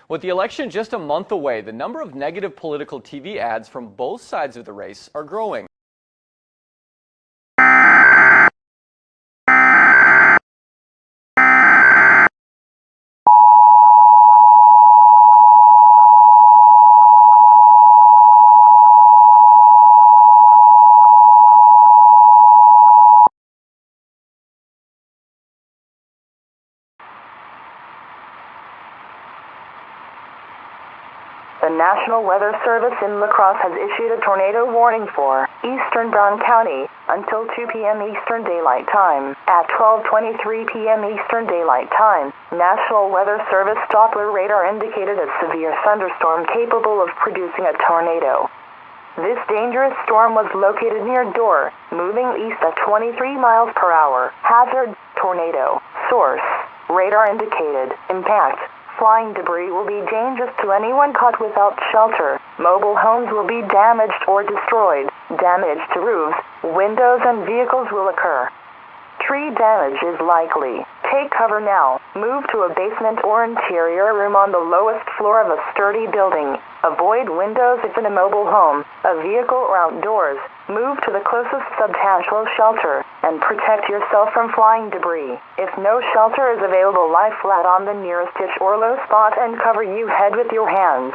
With the election just a month away, the number of negative political TV ads from both sides of the race are growing. The National Weather Service in La Crosse has issued a tornado warning for eastern Brown County until 2 p.m. Eastern Daylight Time. At 12:23 p.m. Eastern Daylight Time, National Weather Service Doppler radar indicated a severe thunderstorm capable of producing a tornado. This dangerous storm was located near Dorr, moving east at 23 miles per hour. Hazard: tornado. Source: radar indicated. Impact: flying debris will be dangerous to anyone caught without shelter. Mobile homes will be damaged or destroyed. Damage to roofs, windows, and vehicles will occur. Tree damage is likely. Take cover now. Move to a basement or interior room on the lowest floor of a sturdy building. Avoid windows if in a mobile home, a vehicle, or outdoors. Move to the closest substantial shelter and protect yourself from flying debris. If no shelter is available, lie flat on the nearest ditch or low spot and cover your head with your hands.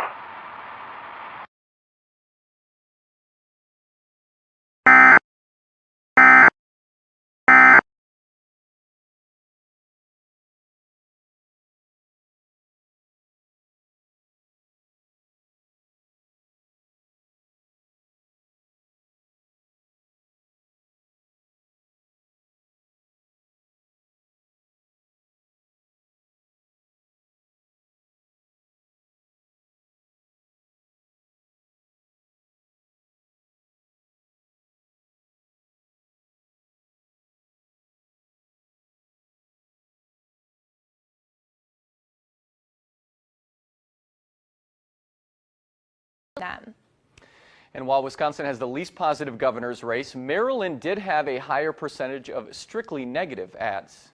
And while Wisconsin has the least positive governor's race, Maryland did have a higher percentage of strictly negative ads.